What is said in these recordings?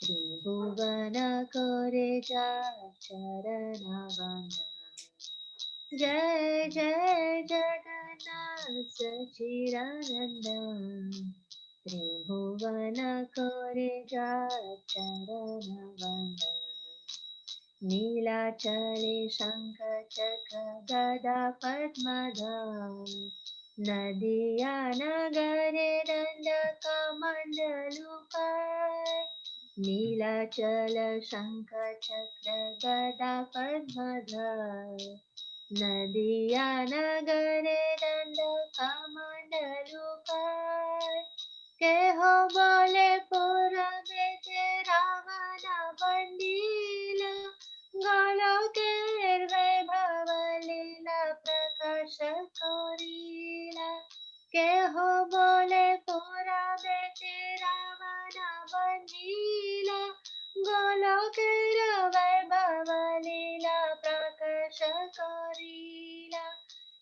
त्रिभुवन करे जा चरण वंदन। जय जय जगन्नाथ सच्चिदानंद। त्रिभुवन करे जा चरण वंदन। नीलाचले शंख चक्र गदा पद्मधर। नदिया नगरे दंडक मंडलूपर। नीलाचल शंख चक्र गदा पद्मधर। नदिया नगरे दंडक मंडलूपर। के हो बोले पूरबे ते रावण बंदीला। गोलोकेर वैभव लीला प्रकाश कोरीला। के हो बोले पूरबे ते रावण बंदीला। गोलोकेर वैभव लीला प्रकाश कोरीला।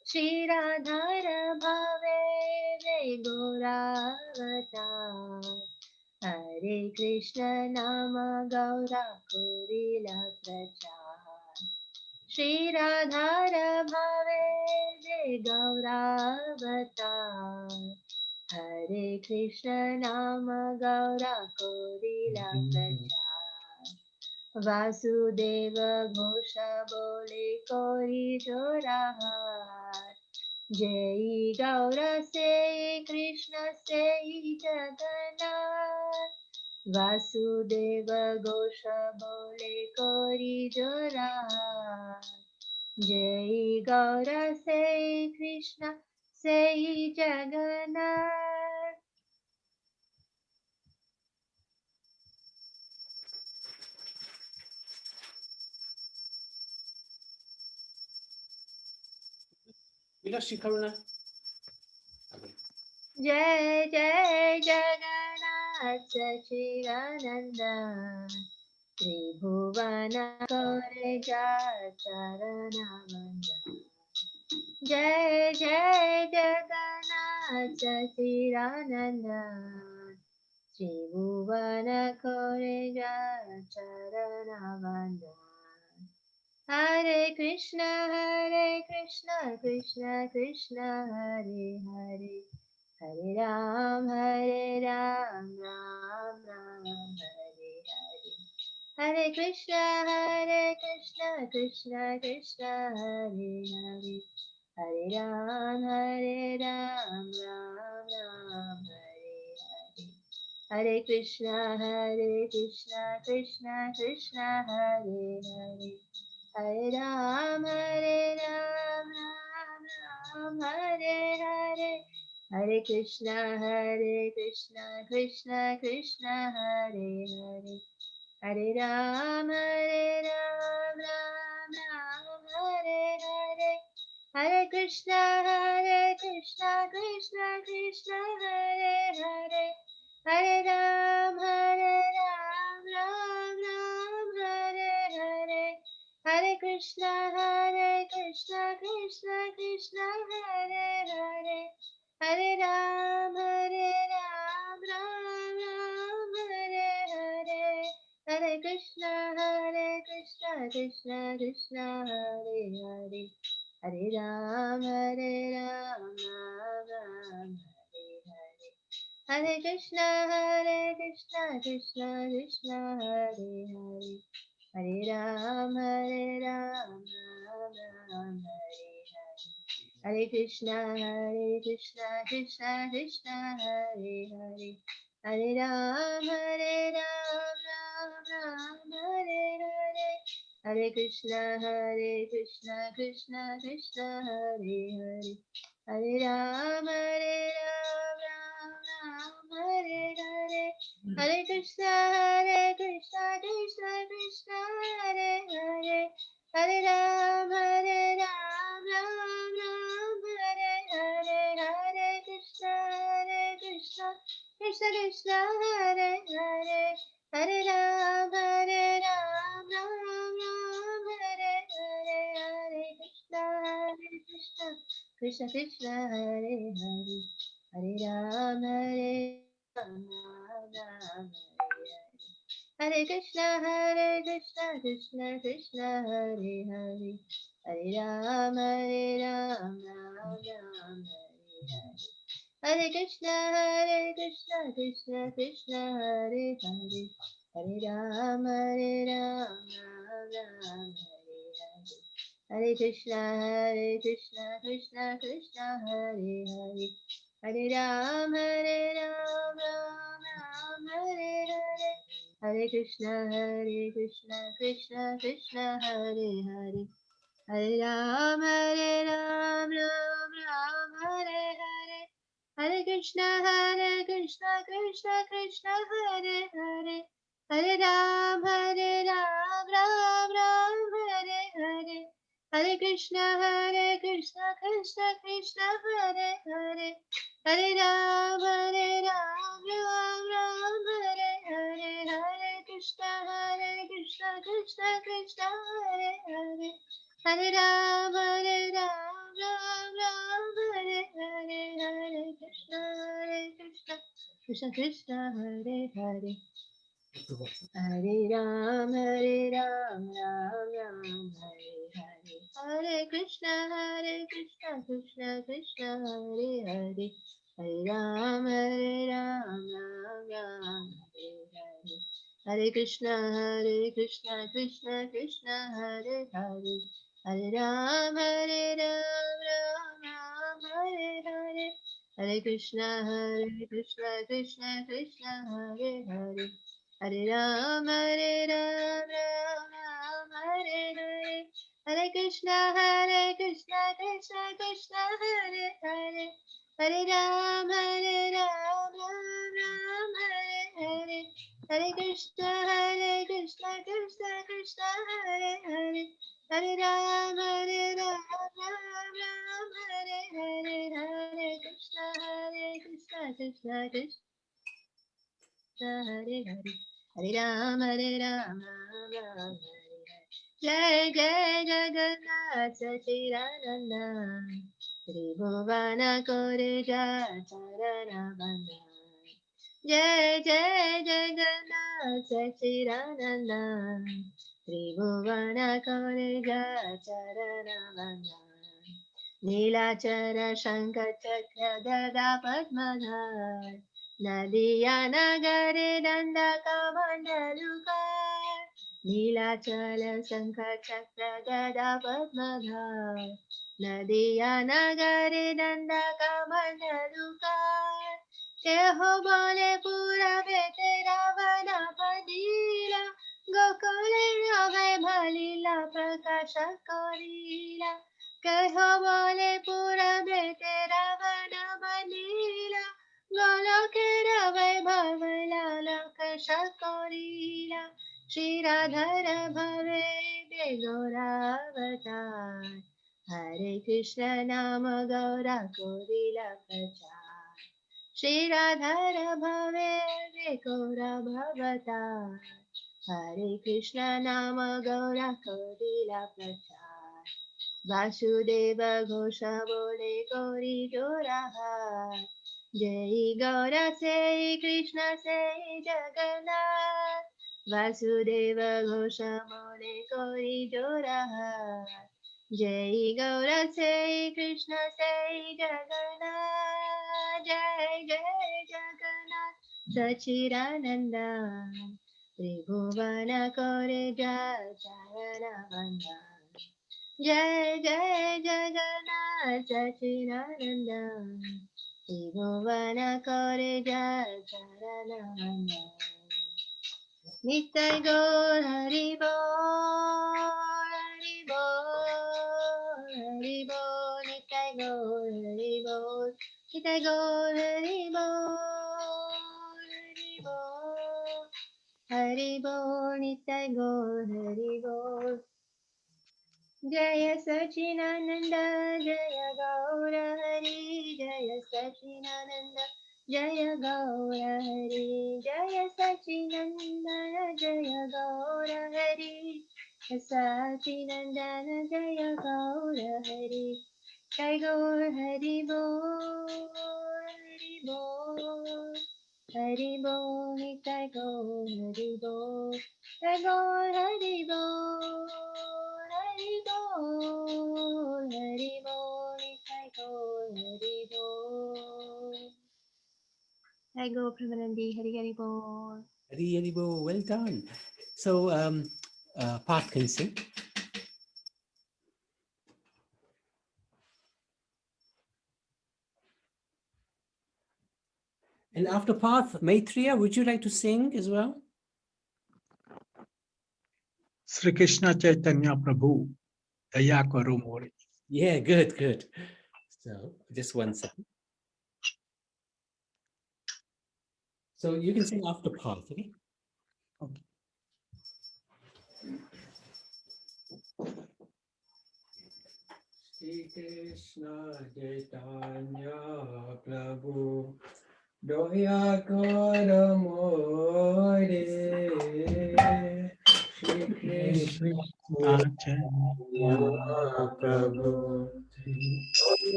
श्रीराधार भावे वे गौरावतार। हरे कृष्ण नाम गौरा कोरिला प्रचार। श्रीराधार भावे वे गौरावतार। हरे कृष्ण नाम गौरा कोरिला प्रचार। वासुदेव घोष बोले कोरी जोराहार। जय गौर से कृष्ण से जगन्नाथ। वासुदेव घोष बोले कोरी जोराहार। जय गौर से कृष्ण से जगन्नाथ। जय जय जगन्नाथ सच्चिदानंद। त्रिभुवन करे जा चरण वंदन। जय जय जगन्नाथ सच्चिदानंद। त्रिभुवन करे जा चरण वंदन। हरे कृष्ण कृष्ण कृष्ण हरे हरे। हरे राम राम राम हरे हरे। हरे कृष्ण कृष्ण कृष्ण हरे हरे। हरे राम राम राम हरे हरे। हरे कृष्ण कृष्ण कृष्ण हरे हरे। हरे राम राम राम हरे हरे। हरे कृष्ण कृष्ण कृष्ण हरे हरे। हरे राम राम राम हरे हरे। हरे कृष्ण कृष्ण कृष्ण हरे हरे। हरे राम राम हरे हरे। हरे कृष्ण कृष्ण हरे हरे। हरे राम राम हरे हरे। हरे कृष्ण कृष्ण हरे हरे। हरे राम राम हरे हरे। हरे कृष्ण कृष्ण हरे हरे। हरे राम राम हरे हरे। हरे कृष्ण कृष्ण हरे हरे। हरे राम राम हरे हरे। हरे कृष्ण कृष्ण हरे हरे। हरे राम राम हरे हरे। हरे कृष्ण कृष्ण हरे हरे। हरे राम राम हरे हरे। हरे कृष्ण कृष्ण हरे हरे। हरे राम राम हरे हरे। हरे कृष्ण कृष्ण हरे हरे। हरे राम राम हरे Hare Krishna Krishna Krishna Hare Hare, Hare Ram, Ram Hare Hare. Hare Krishna Krishna Krishna Hare Hare, Hare Ram, Ram Hare Hare. Hare Krishna Krishna Hare Hare, Hare Ram, Ram Hare Hare. Hare Krishna Krishna Hare Hare, Hare Ram, Ram Hare Hare. Hare Krishna Krishna Hare Hare. Hare Ram, Ram Hare Hare. Hare Krishna Krishna Hare Hare. Hare Ram, Ram Hare Hare. Hare Krishna Krishna Hare Hare. Hare Ram, Ram Hare Hare. Hare Krishna Krishna Hare Hare. Hare Ram, Ram Hare Hare. Hare Krishna Krishna Hare Hare. Hare Ram, Ram Hare Hare. Hare Krishna Krishna Hare Hare. Hare Ram, Ram Hare Hare. Hare Krishna Krishna Hare Hare. Hare Ram, Ram Hare Hare. Hare Krishna Krishna Hare Hare. Hare Ram, Ram Hare Hare. Hare Krishna Krishna Hare Hare. Hare Ram, Ram Hare Hare. Hare Krishna Krishna Hare Hare. Hare Ram, Ram Hare Hare. Jai Jai Jagannath Sachidananda, Tribhuvana Koreja Charana Bandha. Jai Jai Jagannath Sachidananda, Tribhuvana Koreja Charana Bandha. Nilachara Shankar Chakra Gada Padmadhar, Nadiya Nagare Danda Kamandaluka. Nilachala Shankar Chakra Gada Padmadhar, Nadiya Nagare Danda Kamandaluka. Keho bole pura bete Ravana padila, Gokule Rave Bhalila Prakasha Korila. Keho bole pura bete Ravana padila, Goloke Rave Bhalila Prakasha Korila. Shri Radhara Bhave Begora Avatar, Hare Krishna Nama Gaura Korila Prachar. Shri Radhara Bhave Begora Bhavatar, Hare Krishna Nama Gaura Korila Prachar. Vasudeva Ghosha Bole Kori Jorahat, Jai Gaura Sei Krishna Sei Jagannath. Vasudeva Ghosha Bole Kori Jorahat, Jai Gaura Sei Krishna Sei Jagannath. Jai Jai Jagannath Sachidananda, Tribhuvana Kore Jacharana Bandha. Jai Jai Jagannath Sachidananda, Tribhuvana Kore Jacharana Bandha. Nitai Gaur Hari Bol, Hari Bol, Hari Bol, Nitai Gaur Hari Bol, Nitai Gaur Hari Bol, Hari Bol, Hari Bol, Nitai Gaur Hari Bol. Jaya Sachinananda, Jaya Gaura Hari, Jaya Sachinananda, Jaya Gaura Hari, Jaya Sachinandana, Jaya Gaura Hari, Sachinandana, Jaya Gaura Hari, Jai Gaur Hari Bol, Hari Bol. Haribo, Nitai Gaur, Haribo, Gaur, Haribo, Haribo, Haribo, Nitai Gaur, Haribo. I go Pramanandi, Hari Haribo. Hari Haribo, well done. So, Parth can sing. And after Parth, Maitreya, would you like to sing as well? Sri Krishna Chaitanya Prabhu, Daya Karo More. Yeah, good, good. So, just one second. So, you can sing after Parth, okay? Okay. Shri Krishna Chaitanya Prabhu Daya Karo More Shri Krishna Krishna Chaitanya Prabhu Prabhu,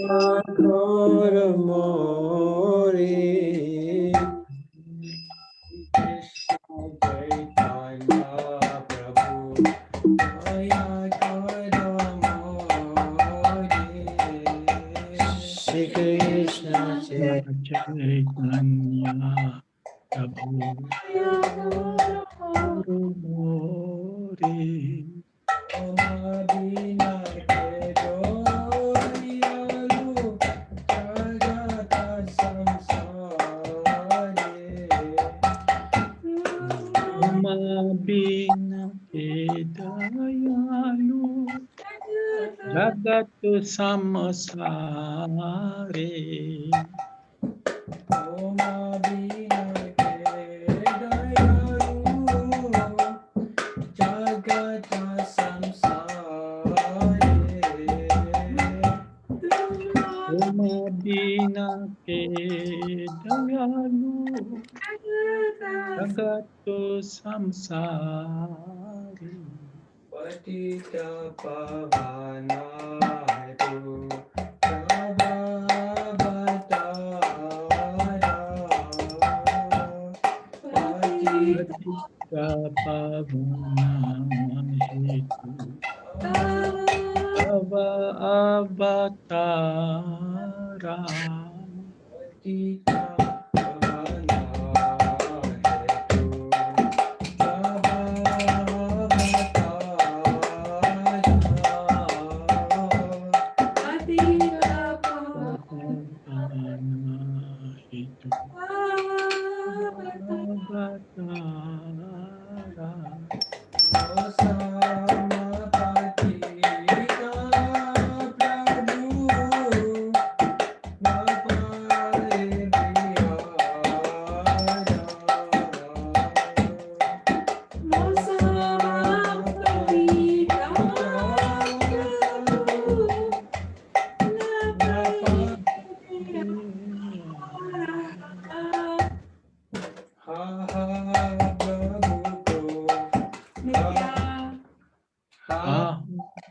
Karo More Krishna Chaitanya Prabhu Daya Karo More Shri Krishna Chaitanya Prabhu, Karo More. Oma bina ke dayalu, jagat samsare. Oma bina ke dayalu, jagat samsare. Patita pavana tu Patita pavana hetu, Ava avatara. Pavana hetu, avatara.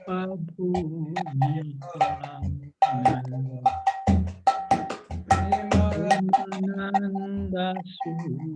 Prabhu Nityananda Premananda Suti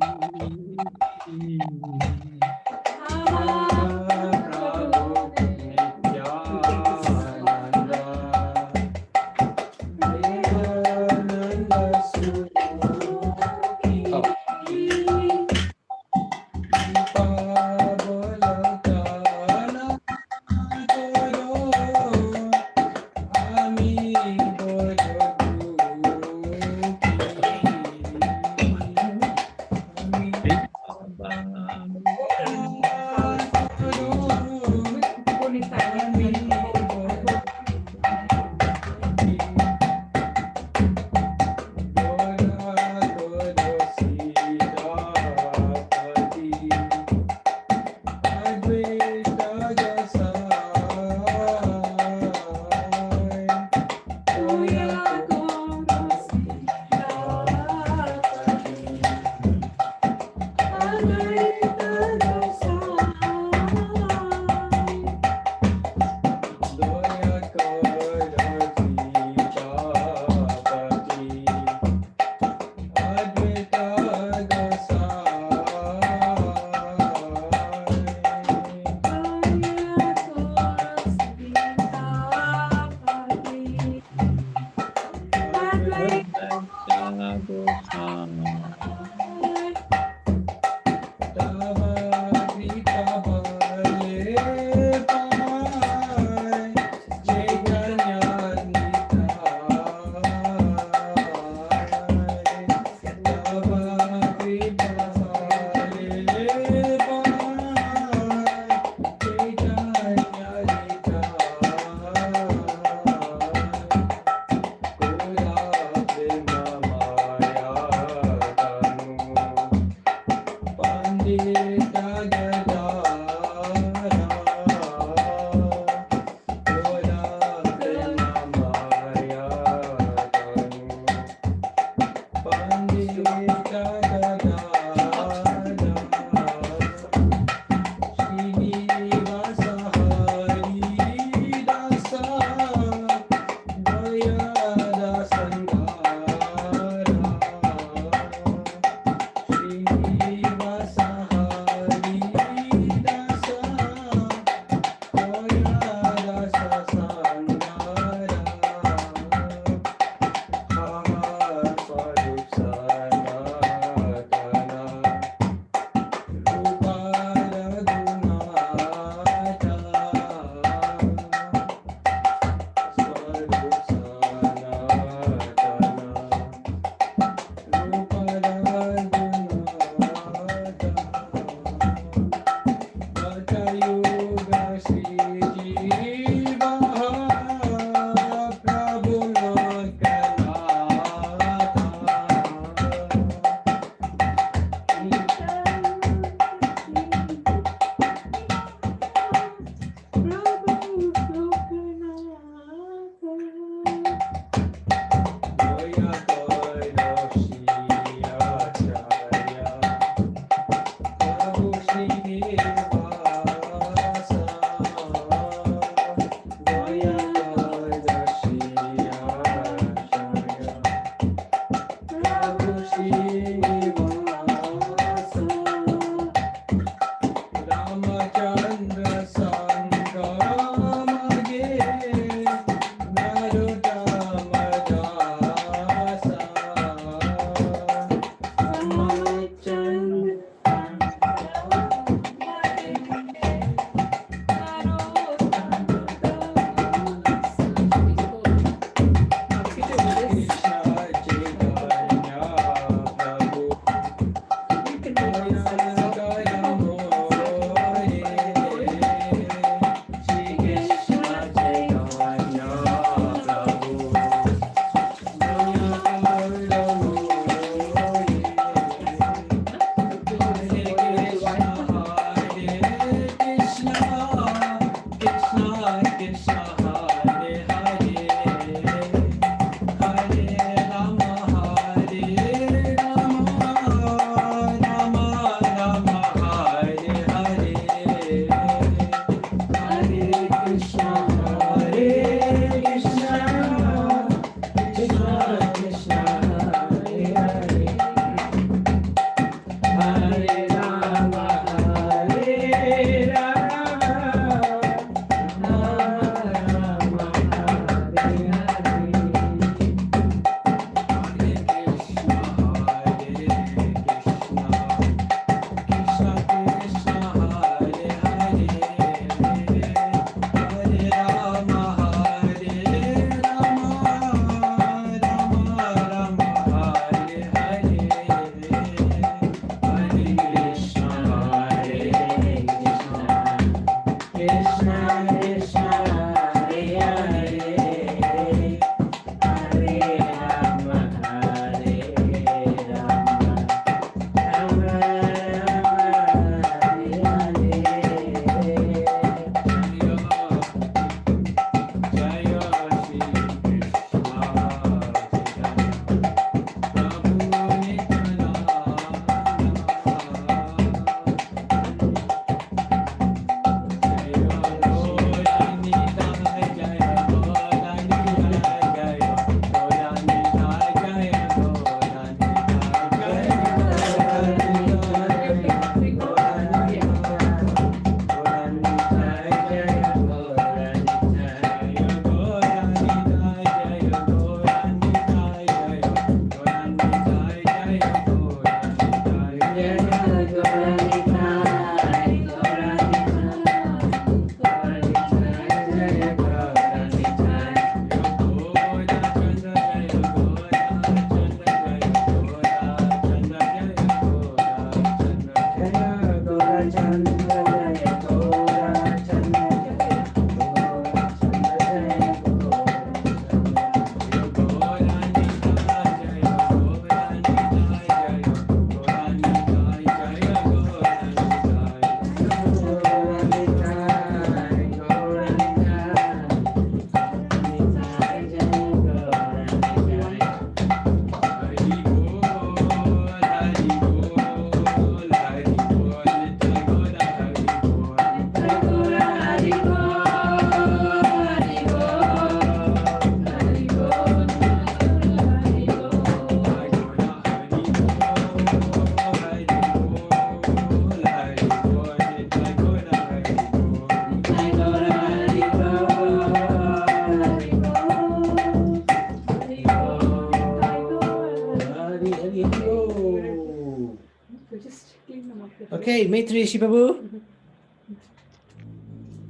Okay, Maitri Shibabu.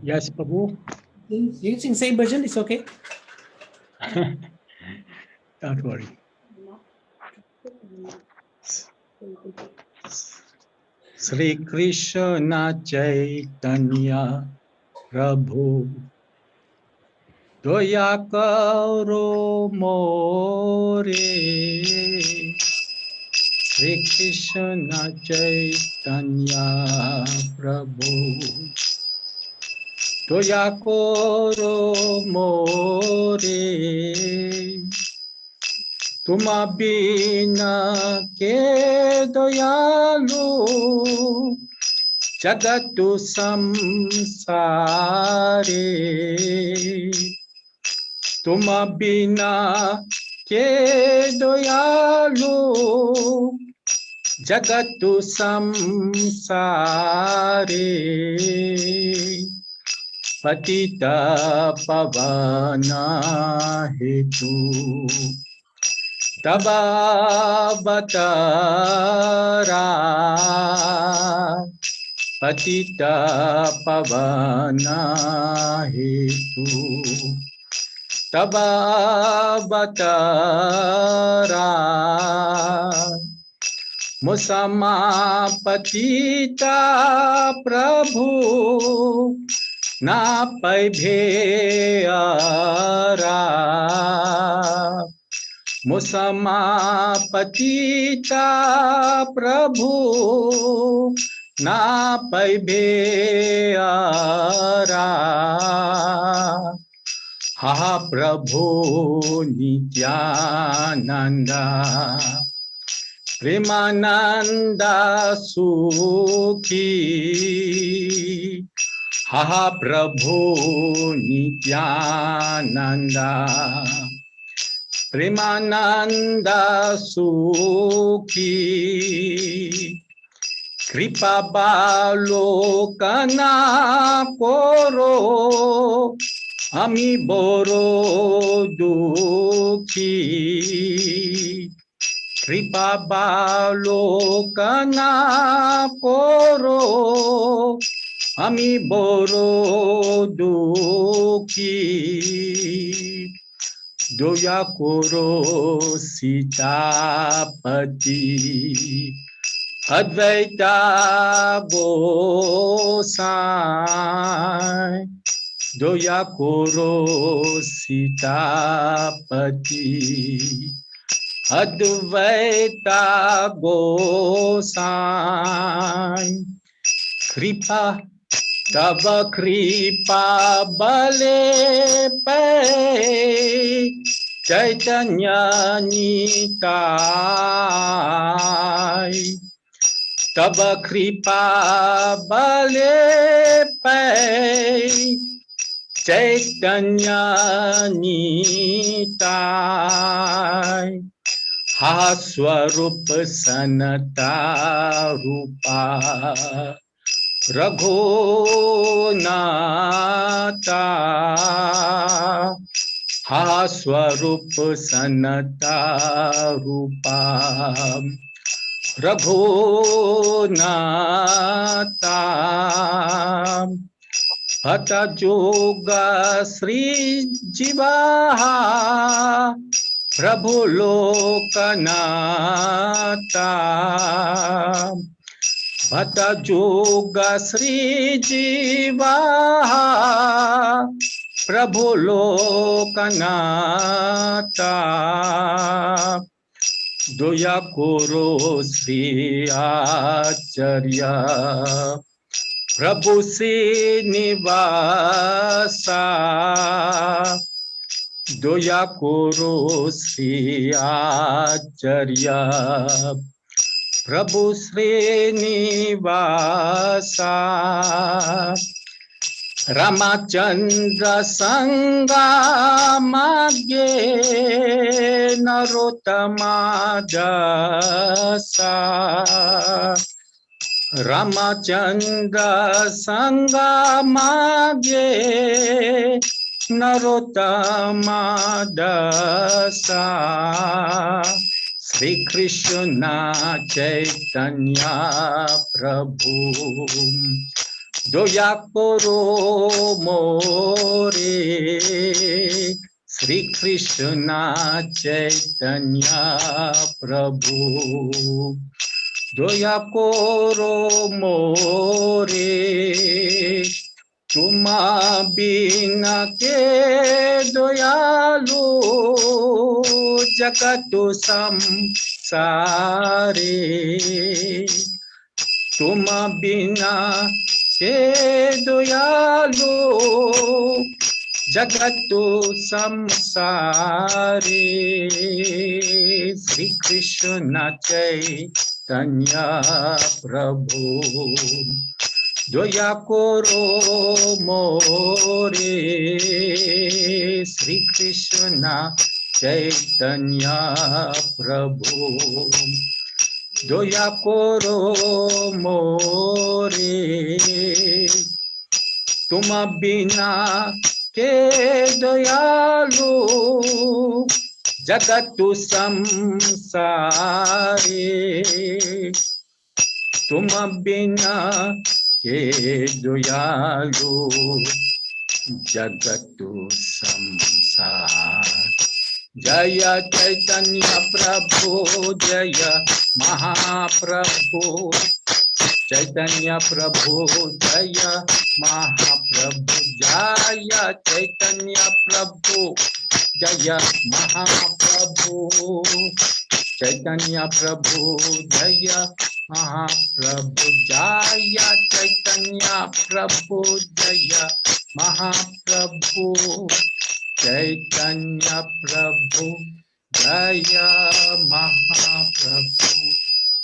Yes, Prabhu. You can sing same version, it's okay. Don't worry. Sri Krishna Chaitanya Prabhu Doya Karo More Sri Krishna Chaitanya Prabhu Doya Karo More Tuma bina ke doyalu Jagatu samsare Tuma bina ke doyalu Jagatu samsare Patita pavana hetu Tabavatara Patita pavana hetu Tabavatara Musama patita Prabhu Na pai bheara Musama patita Prabhu Na pai bheara Ha Prabhu Nityananda Premananda Sukhi Ha Prabhu Nityananda Premananda Sukhi Kripa Balokana Koro Ami Boro Dukhi Kripa Balokana Koro Ami Boro Dukhi Doya Koro Sitapati Advaita Gosai Doya Koro Sitapati Advaita Gosai Kripa Tava Kripa Bale Pe Chaitanya Nitai Tava Kripa Bale Pe Chaitanya Nitai Ha Swarupa Sanata Rupa Raghunata Ha Swarupa Sanata Rupa Raghunata Hata Yoga Sri Jivaha Prabhu Lokanata Bhata Yoga Sri Jiva Prabhu Lokanata Doya Koro Sri Acharya Prabhu Srinivasa Doya Koro Sri Acharya Prabhu Srinivasa Ramachandra Sangha Magye Narottama Dasa Ramachandra Sangha Magye Narottama Dasa Sri Krishna Chaitanya Prabhu Doya Koro More Sri Krishna Chaitanya Prabhu Doya Koro More Tuma Bina Ke Doyalu Jagatu Samsare Tuma Bina Ke Doyalu Jagatu Samsare Sri Krishna Chaitanya Prabhu Doya Koro More Sri Krishna Chaitanya Prabhu Doya Koro More Tuma Bina Ke Doyalu Jagatu Samsare Tuma Bina Ke Doyalu Jagatu Samsare Jaya Chaitanya Prabhu Jaya Mahaprabhu Chaitanya Prabhu Jaya Mahaprabhu Jaya Chaitanya Prabhu Jaya Mahaprabhu Chaitanya Prabhu Jaya Mahaprabhu Jaya Chaitanya Prabhu Jaya Mahaprabhu Chaitanya Prabhu Jaya Mahaprabhu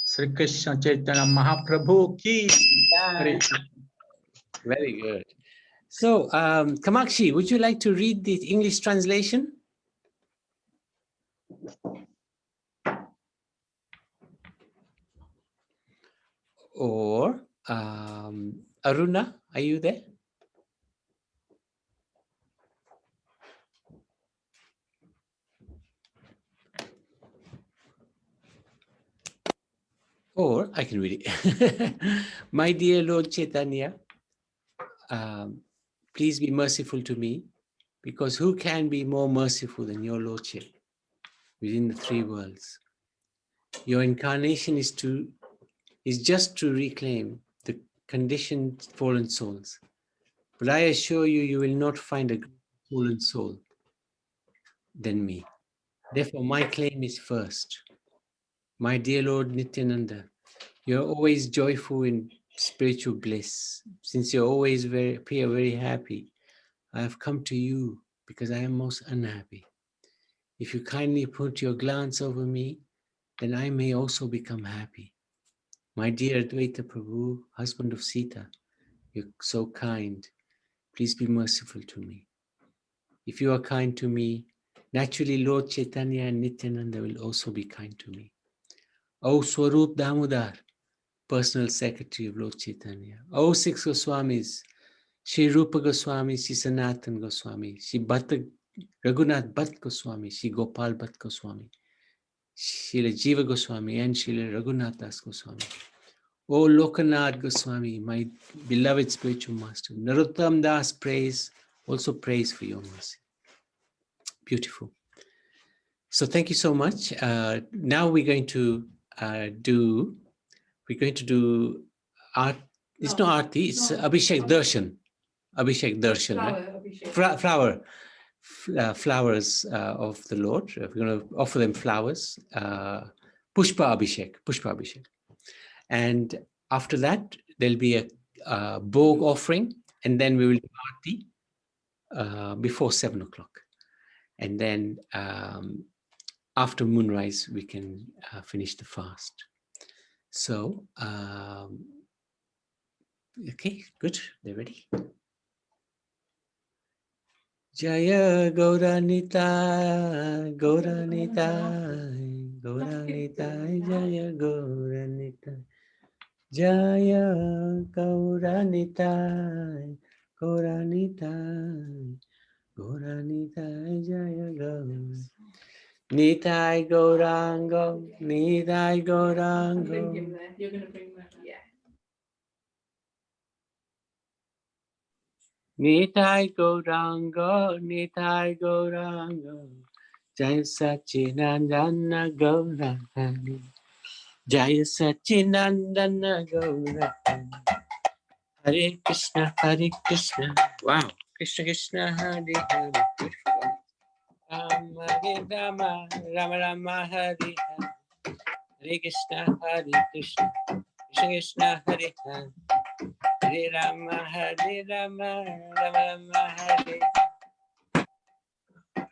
Sri Krishna Chaitanya Mahaprabhu ki Hare Very good. So, Kamakshi, would you like to read the English translation? Or Aruna, are you there? Or I can read it. My dear Lord Chaitanya, please be merciful to me, because who can be more merciful than your Lordship within the three worlds? Your incarnation is just to reclaim the conditioned fallen souls. But I assure you, you will not find a fallen soul than me. Therefore, my claim is first. My dear Lord Nityananda, you're always joyful in spiritual bliss. Since you always appear very happy, I have come to you because I am most unhappy. If you kindly put your glance over me, then I may also become happy. My dear Advaita Prabhu, husband of Sita, you're so kind. Please be merciful to me. If you are kind to me, naturally Lord Chaitanya and Nityananda will also be kind to me. O Swarup Damodar, personal secretary of Lord Chaitanya. O six Goswamis, Shri Rupa Goswami, Shri Sanatan Goswami, Shri Raghunath Bhatt Goswami, Shri Gopal Bhatt Goswami, Shri Jiva Goswami, and Shri Raghunath Das Goswami. O Lokanath Goswami, my beloved spiritual master. Narottam Das praise, also praise for your mercy. Beautiful. So thank you so much. Now we're going to do it's not Aarti, it's Abhishek Darshan. Abhishek Darshan, right? Flowers of the Lord. We're going to offer them flowers. Pushpa Abhishek. And after that, there'll be a Bhog offering, and then we will do Aarti before 7 o'clock. And then after moonrise, we can finish the fast. So, okay, good. They're ready. Jaya Gaura Nitai, Gaura Nitai, Gaura Nitai, Jaya Gaura Nitai. Jaya Gaura Nitai, Gaura Nitai, Gaura Nitai, Jaya Gaura. Nitai Gaurango, Nitai Gaurango. You're gonna bring that. Yeah. Nitai Gaurango, Nitai Gaurango. Jaya Sachinandana Gaurani. Jaya Sachinandana Gaurani. Hare Krishna, Hare Krishna. Wow. Krishna Krishna, Hare Hare. Beautiful. Rama Rama, Rama Rama, Hare Hare. Hare Krishna, Hare Krishna. Krishna Krishna, Hare Hare. Hare Rama, Rama Rama, Hare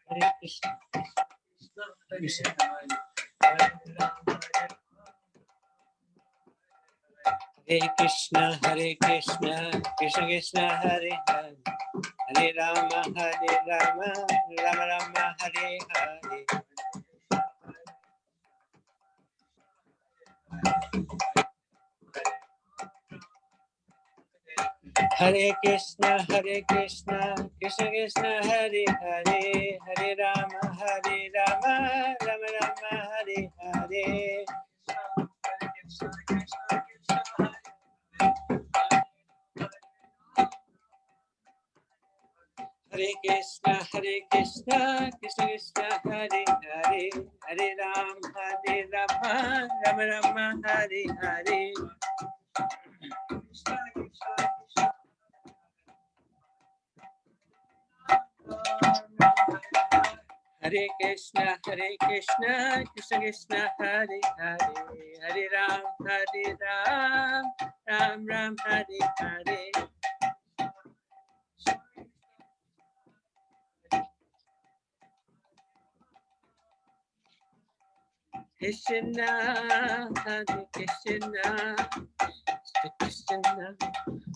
Hare Krishna. Hare Krishna, Krishna Krishna, Hare Hare. Hare Rama, Rama Rama, Hare Hare. Hare Krishna, Krishna Krishna, Hare Hare. Hare Rama, Rama Rama, Hare Hare. Hare Krishna, Krishna Krishna, Hare Hare. Hare Rama, Rama Rama, Hare Hare. Hare Krishna, Krishna Krishna, Hare Hare. Hare Ram, Ram Ram, Hare Hare. Krishna, Hare Krishna, Krishna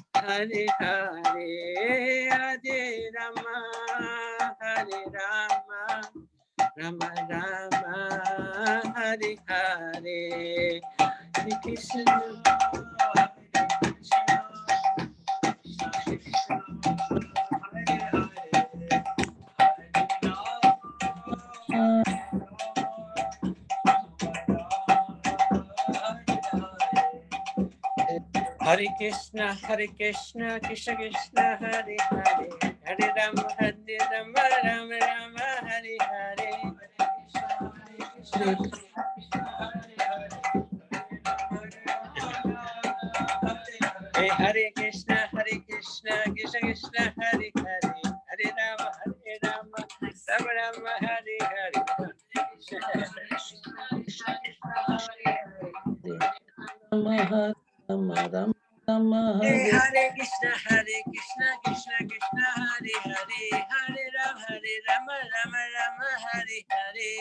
Hare Hare. Hare Rama, Rama Rama, Hare Hare. Hare Krishna. Hare Krishna, Krishna Krishna, Hare Hare. Hare Rama, Rama Rama, Hare Hare. Hare Krishna, Krishna Krishna, Hare Hare. Hare Rama, Rama Rama, Hare Hare. Hare Krishna, Krishna Krishna, Hare Hare. Hare Rama, Rama Rama, Hare Hare.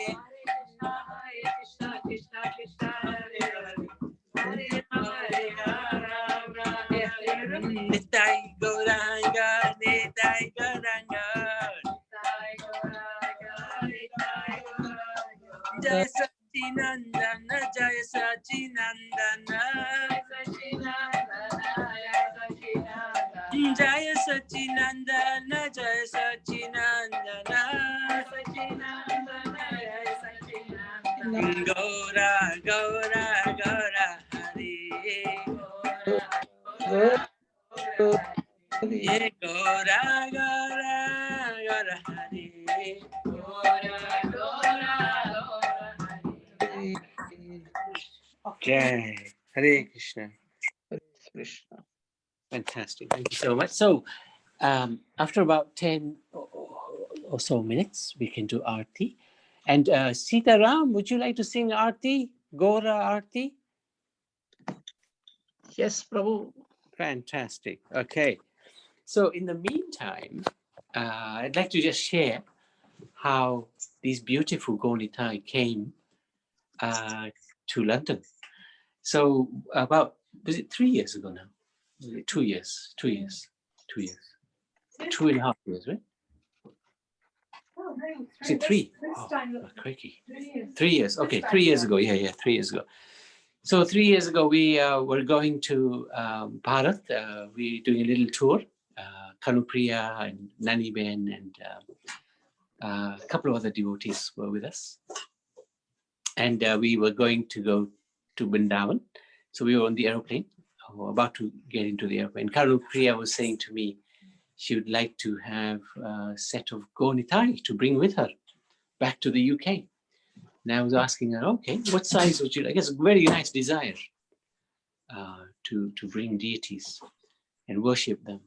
Hare Krishna, Krishna Krishna, Hare Hare. Hare Rama, Hare Hare. Nitai Gauranga, Nitai Gauranga. Jaya Sachinandana, Jaya Sachinandana. Jaya Sachinandana, Jaya Sachinandana. Gaura, Gaura, Gaura, Hare. Gaura, Gaura, Gaura, Hare. Jai Hare Krishna. Krishna. Fantastic. Thank you so much. So after about 10 or so minutes, we can do Aarti. And Sita Ram, would you like to sing Aarti? Gaura Aarti? Yes, Prabhu. Fantastic. Okay. So in the meantime, I'd like to just share how these beautiful Nitai came to London. So about, was it 3 years ago now? Was it 2 years? 2 years. 2 years. 2.5 years, right? Oh, no, Is it 3? This time, Oh, crikey. 3 years. 3 years. Okay, 3 years ago. Yeah, 3 years ago. So 3 years ago, we were going to Bharat. We're doing a little tour. Kanupriya and Nani Ben and a couple of other devotees were with us. And we were going to go to Vrindavan. So we were on the aeroplane, about to get into the airplane. Kanupriya was saying to me, she would like to have a set of Nitai to bring with her back to the UK. And I was asking her, okay, what size would you like? It's a very nice desire to bring deities and worship them.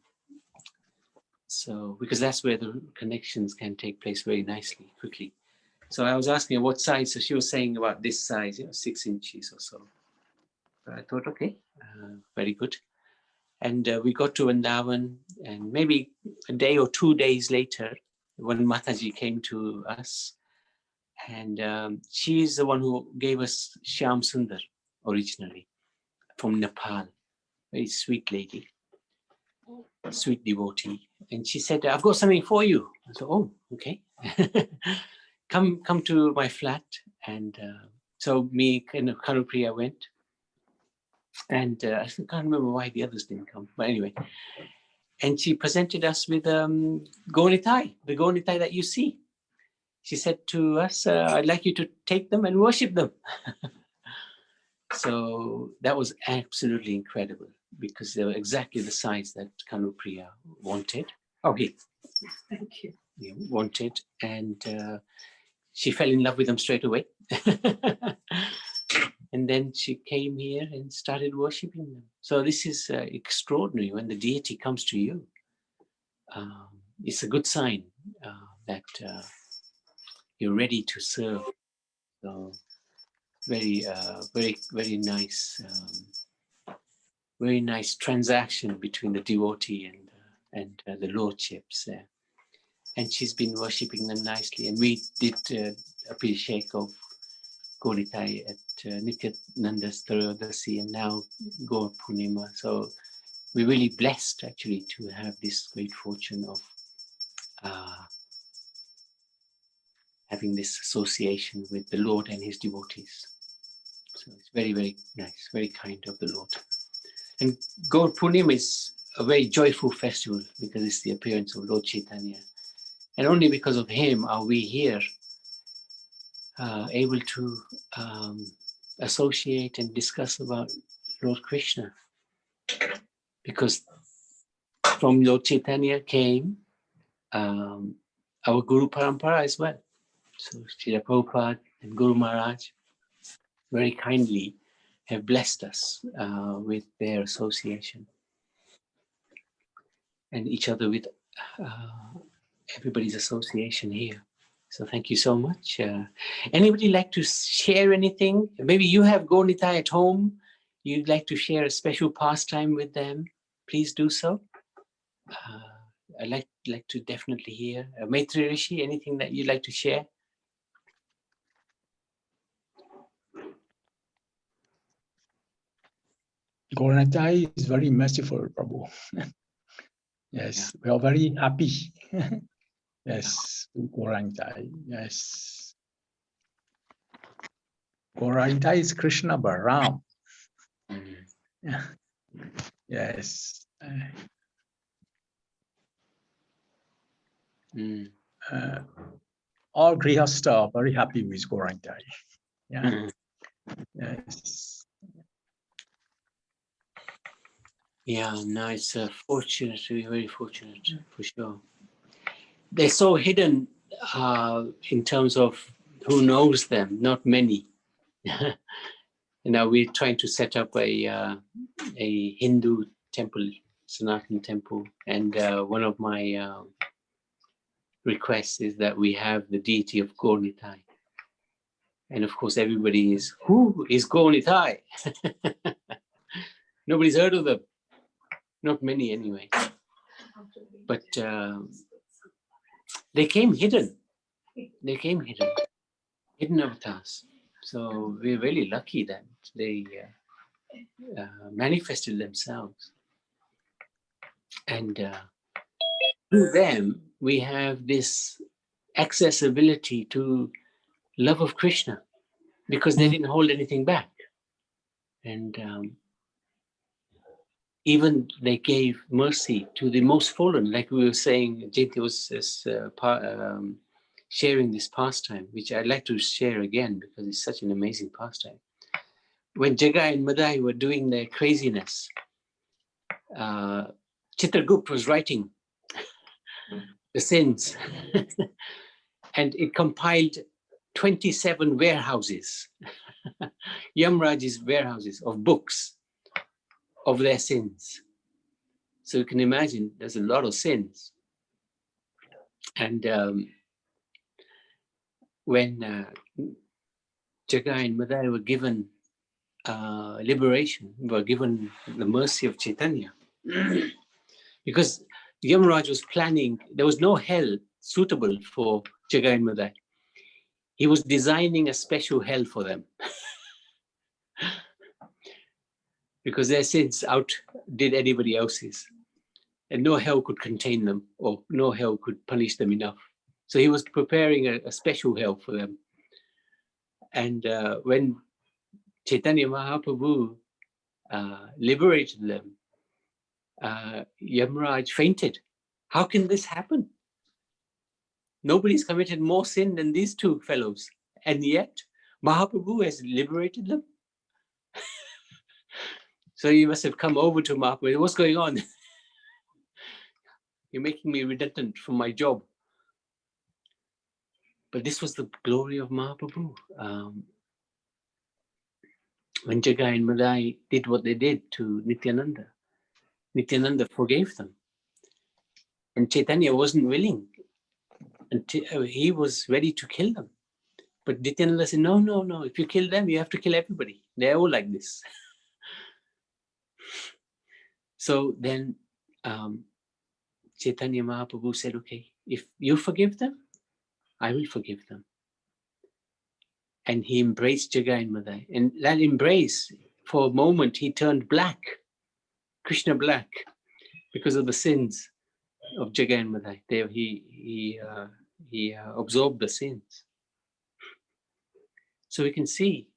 So, because that's where the connections can take place very nicely, quickly. So I was asking her what size. So she was saying about this size, 6 inches or so. So I thought, okay, very good. And we got to Vrindavan, and maybe a day or 2 days later, when Mataji came to us, and she's the one who gave us Shyam Sundar originally from Nepal. Very sweet lady, sweet devotee. And she said, I've got something for you. I said, oh, okay. come to my flat. And so me and Kanupriya went. And I can't remember why the others didn't come. But anyway. And she presented us with Nitai, the Nitai that you see. She said to us, I'd like you to take them and worship them. So that was absolutely incredible because they were exactly the size that Kanupriya wanted. Oh, here. Thank you. Yeah, wanted. And she fell in love with them straight away. And then she came here and started worshiping them. So this is extraordinary when the deity comes to you. It's a good sign that you're ready to serve. So very nice, very nice transaction between the devotee and the lordships there. And she's been worshipping them nicely. And we did Abhisekh of Nitai at Nityananda's Trayodasi and now Gaur Purnima. So we're really blessed actually to have this great fortune of having this association with the Lord and his devotees. So it's very, very nice, very kind of the Lord. And Gaur Purnima is a very joyful festival because it's the appearance of Lord Chaitanya. And only because of him are we here able to associate and discuss about Lord Krishna. Because from Lord Chaitanya came our Guru Parampara as well. So Srila Prabhupada and Guru Maharaj very kindly have blessed us with their association and each other with everybody's association here. So thank you so much. Anybody like to share anything? Maybe you have Gaur Nitai at home. You'd like to share a special pastime with them. Please do so. I'd like to definitely hear. Maitri Rishi, anything that you'd like to share? Gaur Nitai is very merciful, Prabhu. Yes, we are very happy. Yes, Gaur Nitai. Yes. Gaur Nitai is Krishna Balaram. Yeah. Yes. All Grihastha are very happy with Gaur Nitai. Yeah. Yes. Yeah, no, it's fortunate, very fortunate for sure. They're so hidden in terms of who knows them, not many. And now we're trying to set up a Hindu temple, Sanatan temple, and one of my requests is that we have the deity of Gaura Nitai. And of course, everybody is, who is Gaura Nitai? Nobody's heard of them. Not many anyway. But they came hidden. They came hidden avatars. So we're really lucky that they manifested themselves. And through them, we have this accessibility to love of Krishna because they didn't hold anything back. And even they gave mercy to the most fallen, like we were saying, Jyoti was sharing this pastime, which I'd like to share again because it's such an amazing pastime. When Jagai and Madai were doing their craziness, Chitragupt was writing the sins and it compiled 27 warehouses, Yamraj's warehouses of books of their sins. So you can imagine there's a lot of sins. And when Jagai and Madai were given liberation, were given the mercy of Chaitanya, because Yamraj was planning, there was no hell suitable for Jagai and Madai. He was designing a special hell for them because their sins outdid anybody else's. And no hell could contain them, or no hell could punish them enough. So he was preparing a special hell for them. And when Chaitanya Mahaprabhu liberated them, Yamraj fainted. How can this happen? Nobody's committed more sin than these two fellows. And yet, Mahaprabhu has liberated them. So he must have come over to Mahaprabhu. What's going on? You're making me redundant from my job. But this was the glory of Mahaprabhu. When Jagai and Madai did what they did to Nityananda, Nityananda forgave them. And Chaitanya wasn't willing. And he was ready to kill them. But Nityananda said, no, no, no. If you kill them, you have to kill everybody. They're all like this. So then Chaitanya Mahaprabhu said, okay, if you forgive them, I will forgive them. And he embraced Jagai and Madai. And that embrace, for a moment, he turned black, Krishna black, because of the sins of Jagai and Madai. He absorbed the sins. So we can see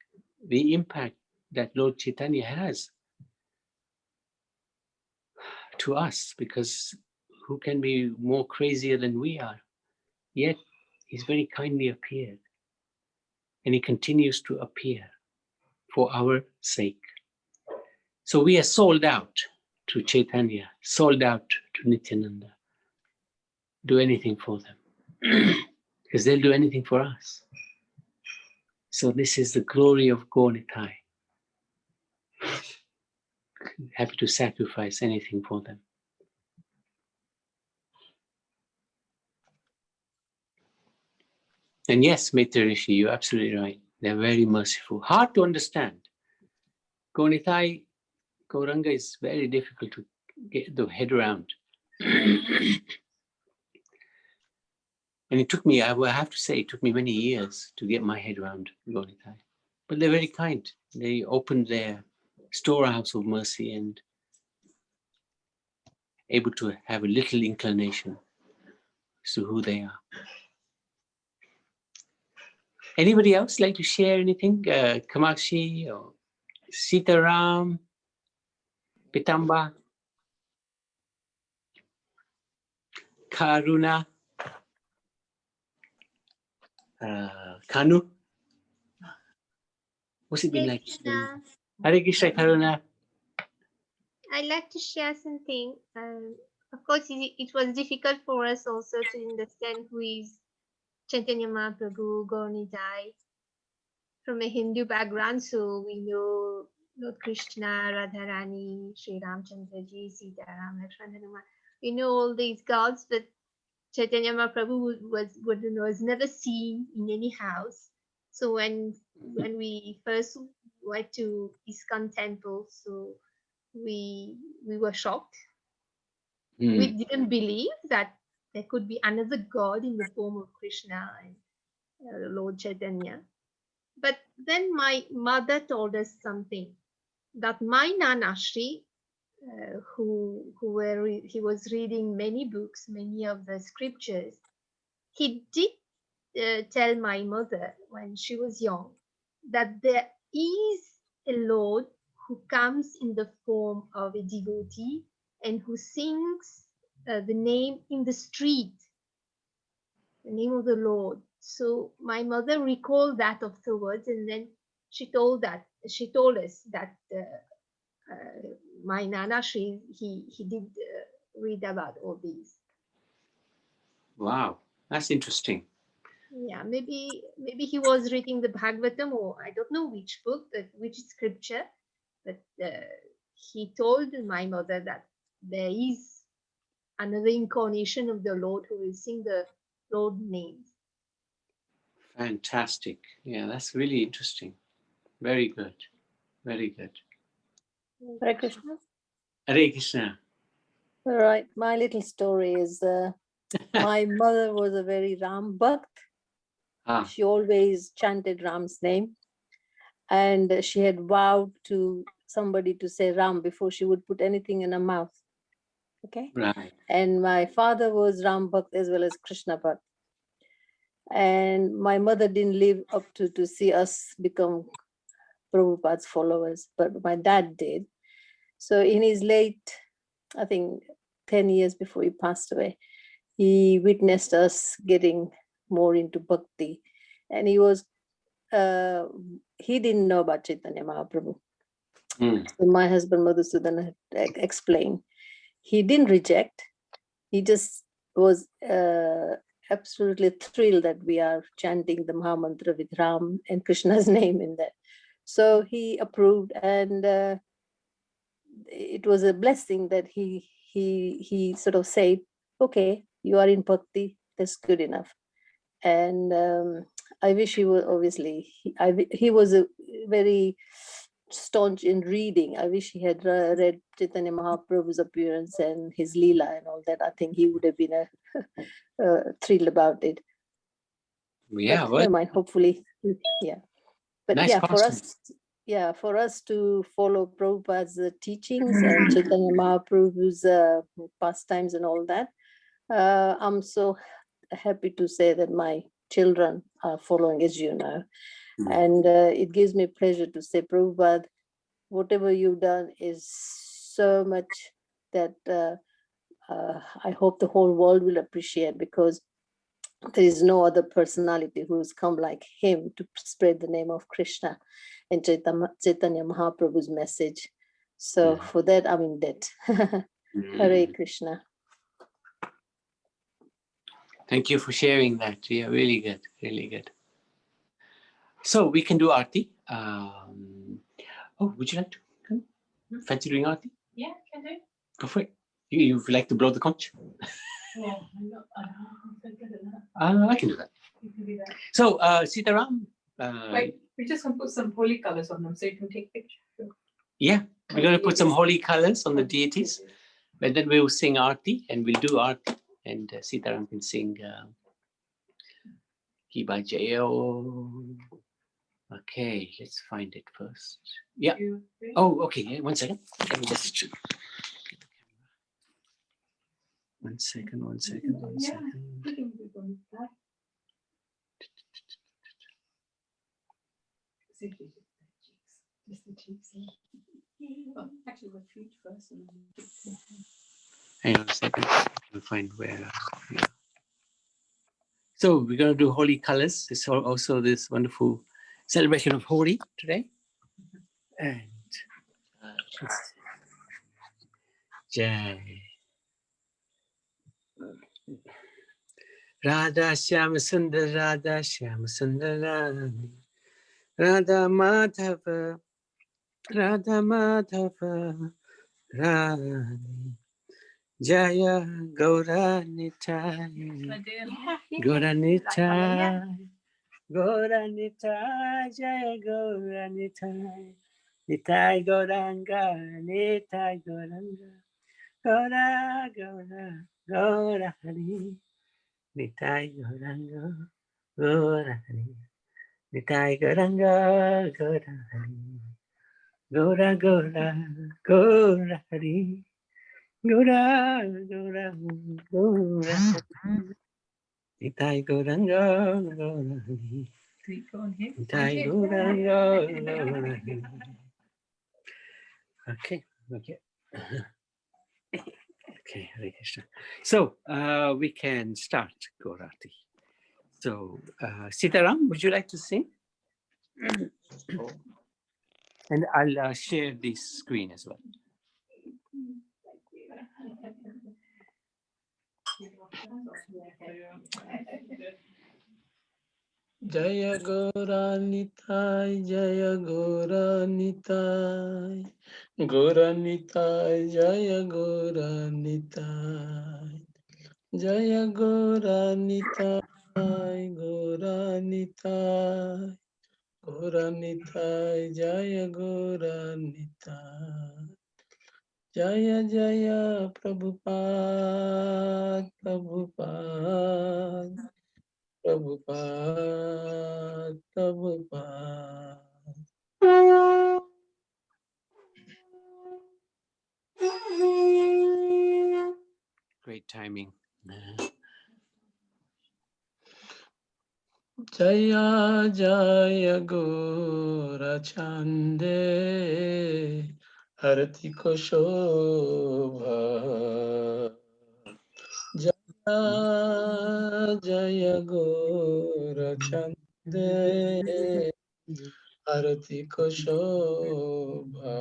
the impact that Lord Chaitanya has to us, because who can be more crazier than we are? Yet he's very kindly appeared, and he continues to appear for our sake. So we are sold out to Chaitanya, sold out to Nityananda. Do anything for them, because they'll do anything for us. So this is the glory of Gaura Nitai. Happy to sacrifice anything for them. And yes, Mitra Rishi, you're absolutely right. They're very merciful. Hard to understand. Gaura Nitai, Gauranga is very difficult to get the head around. And it took me, I have to say, it took me many years to get my head around Gaura Nitai. But they're very kind. They opened their storehouse of mercy and able to have a little inclination as to who they are. Anybody else like to share anything? Kamakshi or Sitaram, Pitamba, Karuna, Kanu? What's it been like? Krishna. Hare Krishna, Karuna. I'd like to share something. Of course, it was difficult for us also to understand who is Chaitanya Mahaprabhu, Gaura Nitai. from a Hindu background, so we know Lord Krishna, Radharani, Sri Ramchandraji, Sita Ram, Lakshmana, Hanuman. We know all these gods, but Chaitanya Mahaprabhu was never seen in any house. So when we first went to ISKCON temple, so we were shocked. We didn't believe that there could be another god in the form of Krishna and Lord Chaitanya. But then my mother told us something, that my Nana Shri, he was reading many books, many of the scriptures. He did tell my mother when she was young that there is a Lord who comes in the form of a devotee and who sings the name in the street, the name of the Lord. So my mother recalled that afterwards, and then she told us that my Nana Shri, he did read about all these. Wow, that's interesting. Yeah, maybe he was reading the Bhagavatam, or I don't know which book, which scripture, but he told my mother that there is another incarnation of the Lord who will sing the Lord names. Fantastic. Yeah, that's really interesting. Very good. Very good. Hare Krishna. Hare Krishna. All right, my little story is my mother was a very Ram Bhakt. She always chanted Ram's name, and she had vowed to somebody to say Ram before she would put anything in her mouth. Okay. Right. And my father was Ram Bhakt as well as Krishna Bhakt. And my mother didn't live up to see us become Prabhupada's followers, but my dad did. So in his late, I think 10 years before he passed away, he witnessed us getting more into bhakti. And he didn't know about Chaitanya Mahaprabhu. So my husband Madhusudan explained, he didn't reject, he just was absolutely thrilled that we are chanting the Mahamantra with Ram and Krishna's name in there. So he approved, and it was a blessing that he sort of said, okay, you are in bhakti, that's good enough. And I wish he was, obviously, he was a very staunch in reading. I wish he had read Chaitanya Mahaprabhu's appearance and his Leela and all that. I think he would have been thrilled about it. Yeah, but never mind, hopefully, yeah. But nice yeah, person. for us to follow Prabhupada's teachings and Chaitanya Mahaprabhu's pastimes and all that, I'm so happy to say that my children are following, as you know. And it gives me pleasure to say, Prabhupada, whatever you've done is so much that I hope the whole world will appreciate, because there is no other personality who's come like him to spread the name of Krishna and Chaitanya Mahaprabhu's message. So for that, I'm in debt. Hare Krishna. Thank you for sharing that. Yeah, really good, really good. So we can do Aarti. Would you like to come? Fancy doing Aarti? Yeah, can do. Go for it. You'd like to blow the conch? Yeah, I'm not good at that. I can do that. You can do that. So, Sitaram. Wait, we're just going to put some holy colors on them so you can take pictures. Yeah, we're going to put some holy colors on the deities, but then we'll sing Aarti, and we'll do Aarti, and Sitaram can sing Ki Bajayo. Okay, let's find it first. Yeah. Oh, okay. Yeah, 1 second. Let me just. One second. Yeah. Just the cheeks. Well, actually, we'll feet first. And then Hang on a second. We'll find where. Yeah. So we're going to do holy colors. It's also this wonderful celebration of Holi today. And Jai. Radha Shyama Sundar Radha Shyama Sundarani Radha Madhava, Radha Madhava, Rani. Jaya Gaura Nitai, Gaura Nitai, Gaura Nitai, Jaya Gaura Nitai, Nitai Gauranga, Nitai Gauranga, Gaura Gaura Gaura Hari, Nitai Gauranga, Gaura Hari, Nitai Gauranga, Gaura Hari, Gaura Gaura Gaura Hari. Gaura, Gaura, Gaura, Nitai Gauranga, Gaura, Nitai Gauranga, Gaura. Okay, okay. Okay, Hare Krishna. So we can start Gaurati. So Sitaram, would you like to sing? And I'll share this screen as well. Jaya Gaura Nitai, Jaya Gaura Nitai, Gaura Nitai, Jaya Gaura Nitai, Jaya Gaura Nitai, Gaura Nitai, Gaura Nitai, Jaya Gaura Nitai. Jaya Jaya Prabhupada, Prabhupada, Prabhupada, Prabhupada. Great timing. Jaya Jaya Gora Chande Harati Koshobha. Jaya Jaya Gora Chande Harati Koshobha.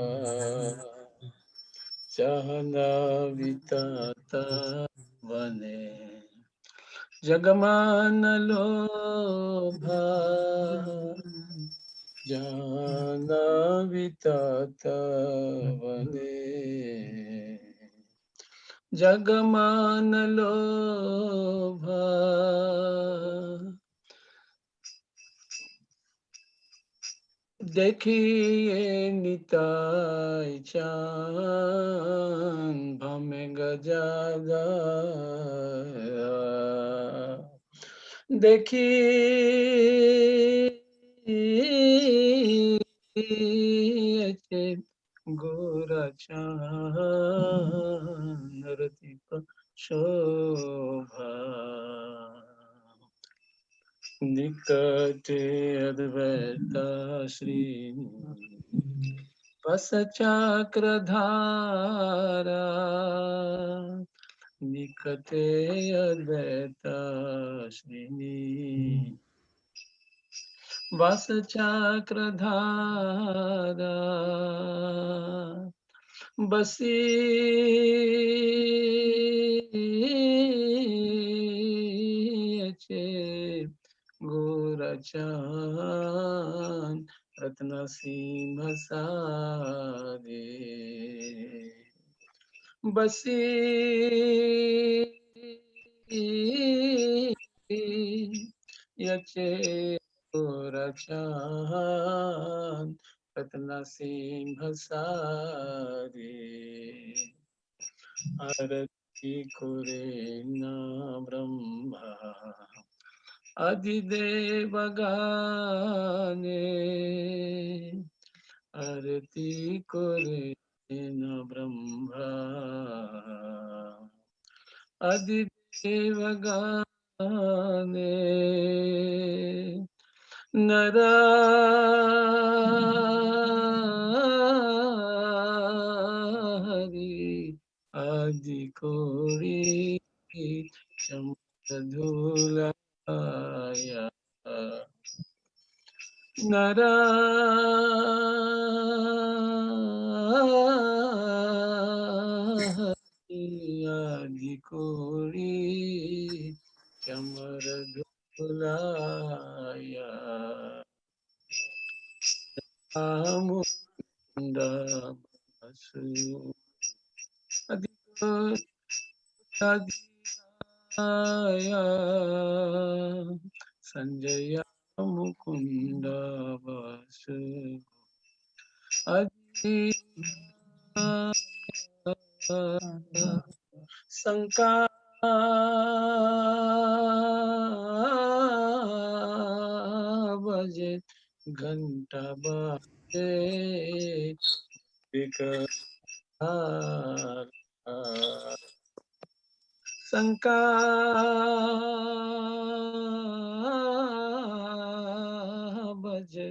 Jahana Vitata Vane Jagamana Lobha Jana Vitata Vane Jagamana Lobha Dekhiye Nitai Chan Bhame Gajada Dekhiye Gora Chan Narati Shobha Nikate Advaita Shri Pasachakradhara Nikate Advaita Shri Vasachakradhara Basi Gorachan Ratnasimha Sade Basi Yache Gorachan Ratnasimha Sade Arati Kurena Brahma Adidevagane Arati Kurena Brahma Adidevagane Narahari Adikori Chamadhulaya Narahari Adikori Chamadhulaya Mundabasu Adhikaya Sanjaya Mukunda Vasu Adhikaya Sankabaje Ghanta Baje Vikara Sankabaje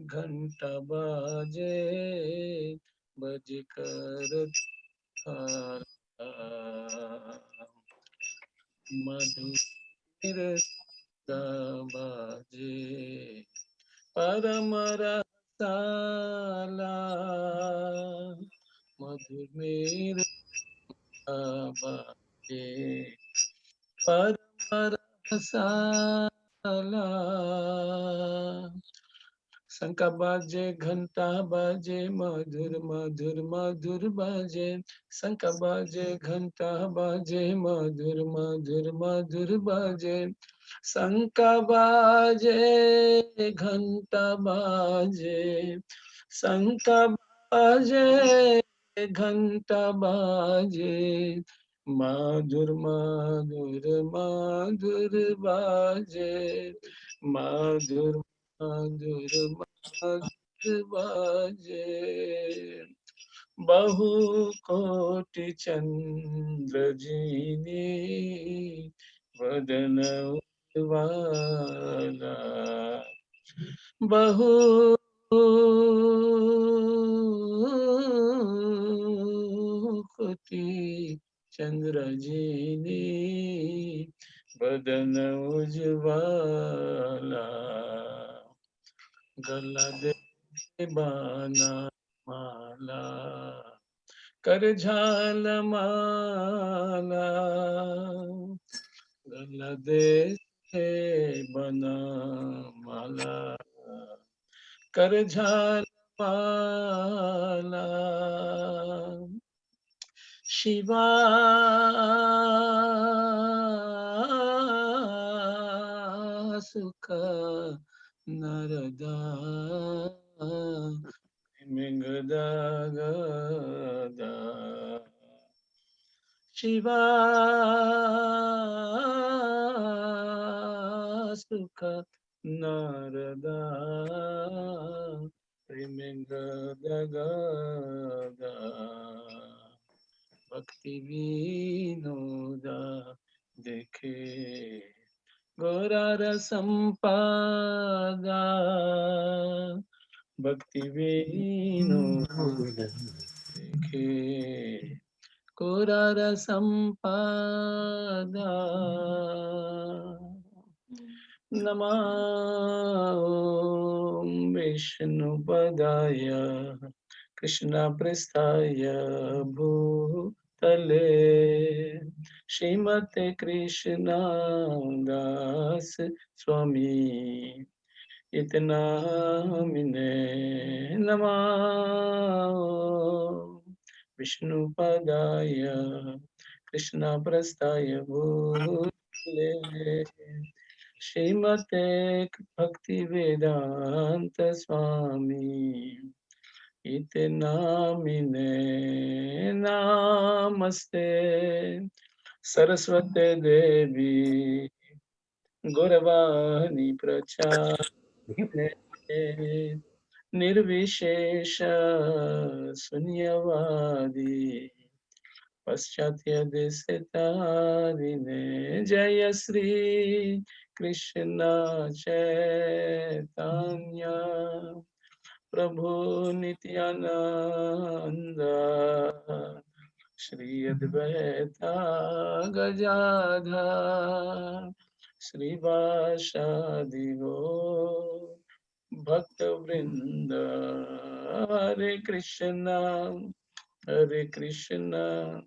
Ghanta Baje Baje Kar Madhur Baje Paramarasala Madhur Baje Paramarasala Sanka baje, ghanta baje, madhur madhur madhur baje. Sanka baje, ghanta baje, madhur madhur madhur baje. Sanka baje, ghanta baje. Sanka baje, ghanta baje. Madhur madhur madhur baje. Madhur madhur madhur baje बहु कोटि चंद्र जीनी वदन उज्ज्वला बहु कोटि चंद्र जीनी वदन उज्ज्वला गला दे बाना माला कर झालमाला गला दे बना माला कर झालमाला शिवा सुख Narda Mingada gada Shiva Sukha Narada Mingada gada Bhakti Vinoda Dekhe Gaura Sampada Bhakti Vinoda Dekhe Gaura Sampada Namah Vishnu Padaya Krishna Prasthaya Bhutale Srimate Krishna Das Swami Itnamine Namah Vishnu Padaya Krishna Prasthaya Bhutale Srimate Bhakti Vedanta Swami Itnamine Namaste Saraswate Devi Gauravani Prachane Nirvishesha Sunyavadi Paschatya Desetarine Jaya Sri Krishna Chaitanya Prabhu Nityananda Shri Advaita Gajadhar Shri Vashadi Gaur Bhakta Vrinda Hare Krishna Hare Krishna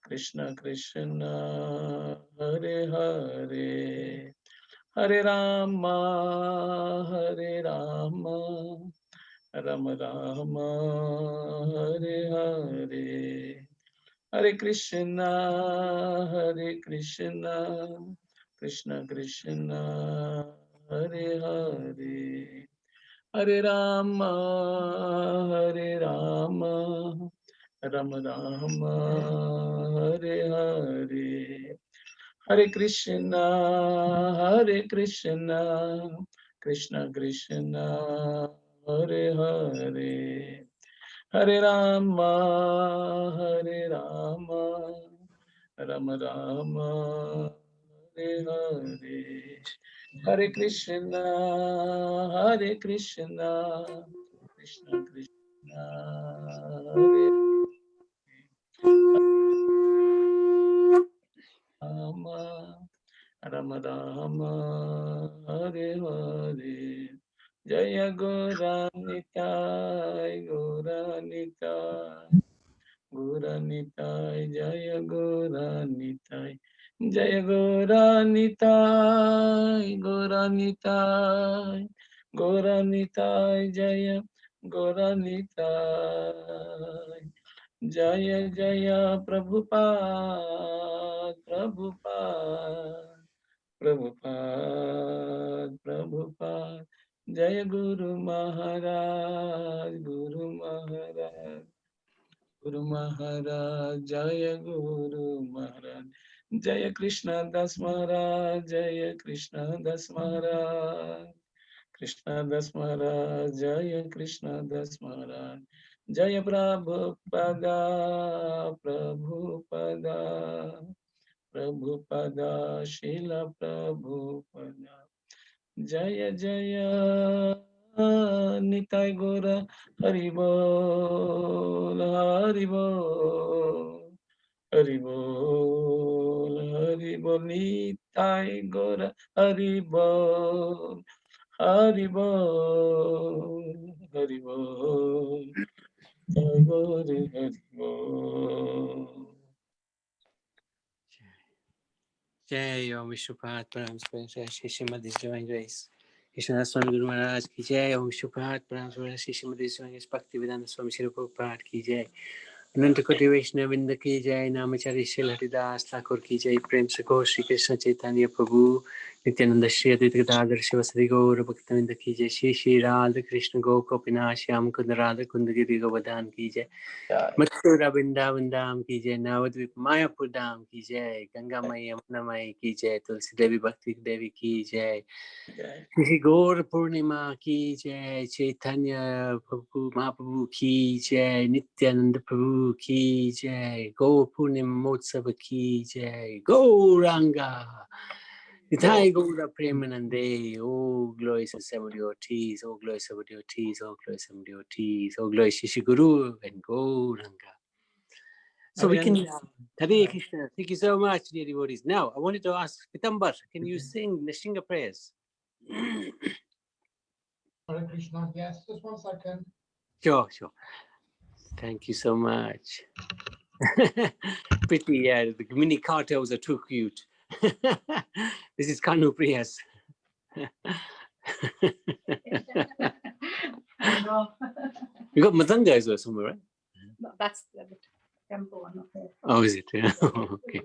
Krishna Krishna Hare Hare Hare Rama Rama Rama, Hare Hare, Hare Krishna, Krishna Krishna, Hare Hare, Hare Rama, Rama Rama, Hare Hare, Hare Krishna, Krishna Krishna, Hare Hare, Hare Rama, Rama Rama, Hare Hare, Hare Krishna, Krishna Krishna, Hare Rama, Rama Rama, Hare Hare, Jaya Gaura Nitai, Gaura Nitai, Gaura Nitai, Jaya Gaura Nitai, Jaya Gaura Nitai, Gaura Nitai, Gaura Nitai, Jaya Gaura Nitai, Jaya Jaya Prabhupada, Prabhupada, Prabhupada, Prabhupada, Jaya Guru Maharaj, Guru Maharaj, Guru Maharaj, Jaya Guru Maharaj, Jaya Krishna Das Maharaj, Jaya Krishna Das Maharaj, Krishna Das Maharaj, Jaya Krishna Das Maharaj, Jaya Prabhupada, Prabhupada, Prabhupada, Srila Prabhupada, Jaya Jaya Nitai Gaura, Haribol, Haribol, Haribol, Haribol, Nitai Gaura, Haribol, Haribol, Haribol, Jai Gaura, Haribol. Jai Om Vishnupat Param Shishimadi Divine Grace. Krishna Swami Guru Maharaj ki Jai. Om Vishnupat Param Shishimadi Divine Grace. Bhaktivedanta Swami Shri Prabhupada ki Jai. अनंत कोटि वैष्णव वृंद की जय, नामचारी श्री हरिदास ठाकुर की जय, प्रेम से गो श्री कृष्ण चैतन्य प्रभु नित्यानंद श्री अद्वैत गदाधर शिवसरि गौर भक्तवृंद की जय, श्री श्री राधा कृष्ण गो गोपीनाथ श्याम कुंद राधा कुंद गिरि गोवर्धन की जय, मथुरा वृंदावन धाम की जय, नवद्वीप मायापुर धाम की जय, गंगा मैया यमुना मैया की जय, तुलसी देवी भक्ति देवी की जय, श्री गौर पूर्णिमा की जय, चैतन्य प्रभु महाप्रभु की जय, नित्यानंद प्रभु की जय, गौ पूर्णिमा महोत्सव की जय, Gauranga Nitai Gaura Premanande, oh glorious seven devotees, oh glorious seven devotees, oh glorious seven devotees, oh glorious Shishiguru and Gauranga. So we can, Hare Krishna, thank you so much, dear devotees. Now, I wanted to ask Pitambar, can you sing the Shinga prayers? Hare Krishna, yes, just 1 second. Sure. Thank you so much. Pretty, yeah, the mini cartels are too cute. This is Kanu Priyas. You got Madanga as well somewhere, right? No, that's the temple one, not there. Oh, is it? Okay.